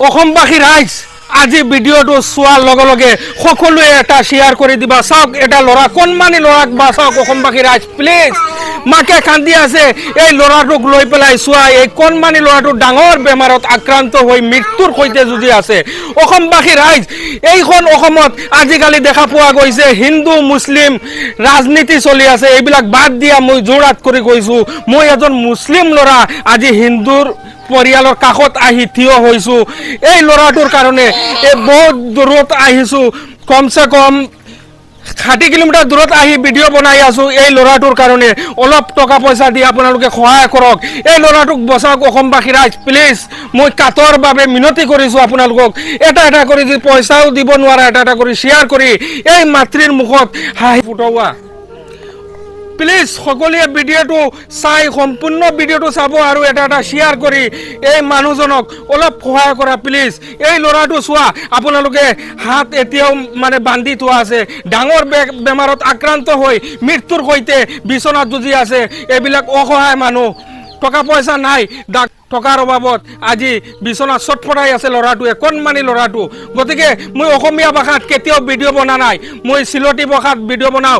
অসমবাসী ৰাইজ আজি ভিডিঅ'টো চোৱাৰ লগে লগে সকলোৱে এটা শ্বেয়াৰ কৰি দিবা। চাওক এটা ল'ৰা কণমানি ল'ৰাক বা চাওক অসমবাসী ৰাইজ প্লিজ মাকে কান্দি আছে এই ল'ৰাটোক লৈ পেলাই চোৱা। এই কণমানি ল'ৰাটো ডাঙৰ বেমাৰত আক্ৰান্ত হৈ মৃত্যুৰ সৈতে যুঁজি আছে। অসমবাসী ৰাইজ এইখন অসমত আজিকালি দেখা পোৱা গৈছে হিন্দু মুছলিম ৰাজনীতি চলি আছে। এইবিলাক বাদ দিয়া মই জোৰাত কৰি কৈছোঁ মই এজন মুছলিম ল'ৰা আজি হিন্দুৰ পৰিয়ালৰ কাষত আহি থিয় হৈছোঁ। এই ল'ৰাটোৰ কাৰণে এই বহুত দূৰত আহিছোঁ, কমচে কম 60 কিলোমিটাৰ দূৰত আহি ভিডিঅ' বনাই আছোঁ। এই ল'ৰাটোৰ কাৰণে অলপ টকা পইচা দি আপোনালোকে সহায় কৰক, এই ল'ৰাটোক বচাওক। অসমবাসী ৰাইজ প্লিজ মই কাটৰ বাবে মিনতি কৰিছোঁ আপোনালোকক, এটা এটা কৰি যদি পইচাও দিব নোৱাৰা এটা এটা কৰি শ্বেয়াৰ কৰি এই মাতৃৰ মুখত হাঁহি ফুটুৱা। প্লিজ সকলোৱে ভিডিঅ'টো চাই সম্পূৰ্ণ ভিডিঅ'টো চাব আৰু এটা এটা শ্বেয়াৰ কৰি এই মানুহজনক অলপ সহায় কৰা প্লিজ। এই ল'ৰাটো চোৱা আপোনালোকে হাত এতিয়াও মানে বান্ধি থোৱা আছে, ডাঙৰ বেমাৰত আক্ৰান্ত হৈ মৃত্যুৰ সৈতে বিচনাত যুঁজি আছে। এইবিলাক অসহায় মানুহ, টকা পইচা নাই, টকাৰ অভাৱত আজি বিচনাত চটফটাই আছে ল'ৰাটোৱে, কণমানি ল'ৰাটো। গতিকে মই অসমীয়া ভাষাত কেতিয়াও ভিডিঅ' বনা নাই, মই চিলটি ভাষাত ভিডিঅ' বনাওঁ।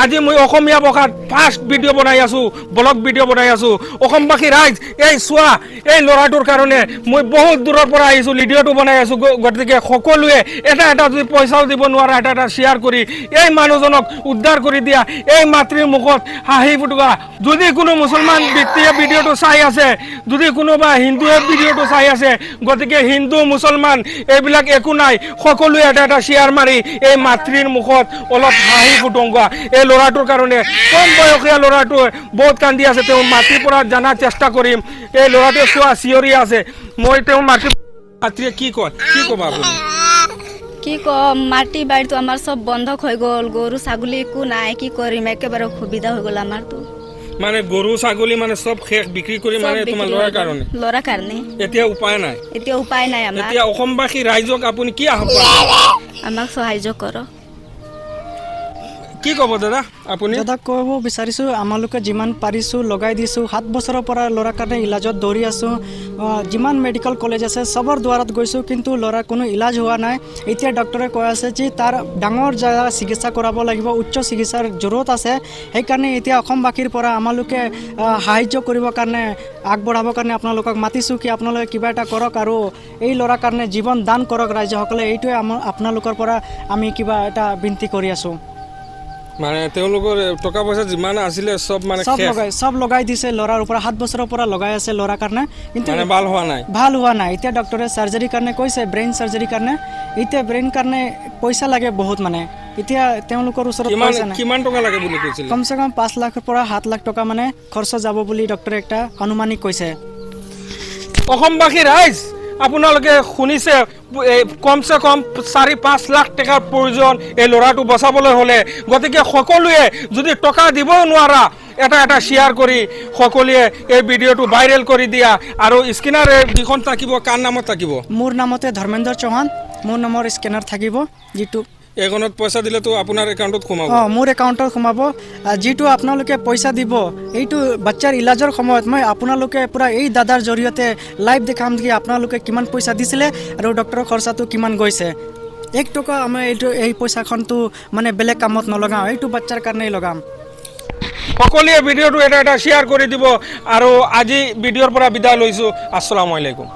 আজি মই অসমীয়া ভাষাত ফাৰ্ষ্ট ভিডিঅ' বনাই আছোঁ, ব্লগ ভিডিঅ' বনাই আছোঁ। অসমবাসী ৰাইজ এই চোৱা এই ল'ৰাটোৰ কাৰণে মই বহুত দূৰৰ পৰা আহিছোঁ, ভিডিঅ'টো বনাই আছোঁ। গতিকে সকলোৱে এটা এটা যদি পইচাও দিব নোৱাৰা এটা এটা শ্বেয়াৰ কৰি এই মানুহজনক উদ্ধাৰ কৰি দিয়া, এই মাতৃৰ মুখত হাঁহি ফুটুৱা। যদি কোনো মুছলমান ব্যক্তিয়ে ভিডিঅ'টো চাই আছে, যদি কোনোবা হিন্দুৱে ভিডিঅ'টো চাই আছে, গতিকে হিন্দু মুছলমান এইবিলাক একো নাই, সকলোৱে এটা এটা শ্বেয়াৰ মাৰি এই মাতৃৰ মুখত অলপ হাঁহি ফুটুৱা। এই ল'ৰাটোৰ কাৰণে কম বয়সীয়া ল'ৰাটোৱে বহুত কান্দি আছে, তেওঁ মাতৃৰ পৰা জনাৰ চেষ্টা কৰিম। এই ল'ৰাটোৱে চোৱা চিঞৰি আছে, মই তেওঁ মাতৃয়ে কি ক'বা আপুনি? কি কম, মাটি বাড়িটো আমার সব বন্ধক হয়ে গেল, গরু ছাগলী একো নাই, কি করিম, একেবারে সুবিধা হয়ে গেল আমার তো। মানে গরু ছাগলী মানে সব শেষ বিক্রি কৰি মানে তোমাৰ ল'ৰাৰ কাৰণে? ল'ৰাৰ কাৰণে এতিয়া উপায় নাই। আমাৰ। এতিয়া অসমবাসী ৰাইজক আপুনি কি আহ্বান? আমাক সাহায্য কৰ। কি ক'ব দাদা আপুনি? দাদা ক'ব বিচাৰিছোঁ আমালোকে যিমান পাৰিছোঁ লগাই দিছোঁ। 7 বছৰৰ পৰা ল'ৰাৰ কাৰণে ইলাজত দৌৰি আছোঁ, যিমান মেডিকেল কলেজ আছে চবৰ দ্বাৰত গৈছোঁ, কিন্তু ল'ৰাৰ কোনো ইলাজ হোৱা নাই। এতিয়া ডক্টৰে কৈ আছে যে তাৰ ডাঙৰ জাগা চিকিৎসা কৰাব লাগিব, উচ্চ চিকিৎসাৰ জৰুৰত আছে। সেইকাৰণে এতিয়া অসমবাসীৰ পৰা আমালোকে সাহায্য কৰিবৰ কাৰণে আগবঢ়াবৰ কাৰণে আপোনালোকক মাতিছোঁ কি আপোনালোকে কিবা এটা কৰক আৰু এই ল'ৰাৰ কাৰণে জীৱন দান কৰক ৰাইজসকলে। এইটোৱে আপোনালোকৰ পৰা আমি কিবা এটা বিনতি কৰি আছোঁ। মানে তেওঁলোকৰ টকা পইচা যিমান আছিলে চব মানে সব লগাই দিছে ল'ৰাৰ ওপৰত। 7 বছৰৰ পৰা লগাই আছে ল'ৰাৰ কাৰণে, কিন্তু ভাল হোৱা নাই। এতিয়া ডক্টৰে চাৰ্জাৰীৰ কাৰণে কৈছে, ব্ৰেইন চাৰ্জাৰীৰ কাৰণে। এতিয়া ব্ৰেইন কাৰণে পইচা লাগে বহুত, মানে এতিয়া তেওঁলোকৰ ওচৰত পইচা নাই। কিমান টকা লাগে বুলি কৈছিল? কমচে কম 5 লাখৰ পৰা 7 লাখ টকা মানে খৰচ যাব বুলি ডক্টৰে একটা অনুমানিক কৈছে। অসমবাসী ৰাইজ আপোনালোকে শুনিছে, কমচে কম 4-5 লাখ টকাৰ প্ৰয়োজন এই ল'ৰাটো বচাবলৈ হ'লে। গতিকে সকলোৱে যদি টকা দিব নোৱাৰা এটা এটা শ্বেয়াৰ কৰি সকলোৱে এই ভিডিঅ'টো ভাইৰেল কৰি দিয়া। আৰু স্কেনাৰ যিখন থাকিব কাৰ নামত থাকিব? মোৰ নামতে ধৰ্মেন্দ্ৰ চৌহান, মোৰ নামৰ স্কেনাৰ থাকিব, যিটো এইখনত পইচা দিলেতো আপোনাৰ একাউণ্টত সোমাব? মোৰ একাউণ্টত সোমাব। যিটো আপোনালোকে পইচা দিব এইটো বাচ্চাৰ ইলাজৰ সময়ত মই আপোনালোকে পূৰা এই দাদাৰ জৰিয়তে লাইভ দেখাম কি আপোনালোকে কিমান পইচা দিছিলে আৰু ডক্টৰৰ খৰচাটো কিমান গৈছে। 1 টকা আমাৰ এই পইচাখনটো মানে বেলেগ কামত নলগাওঁ, এইটো বাচ্চাৰ কাৰণেই লগাম। সকলোৱে ভিডিঅ'টো এটা এটা শ্বেয়াৰ কৰি দিব। আৰু আজি ভিডিঅ'ৰ পৰা বিদায় লৈছোঁ। আসসালামু আলাইকুম।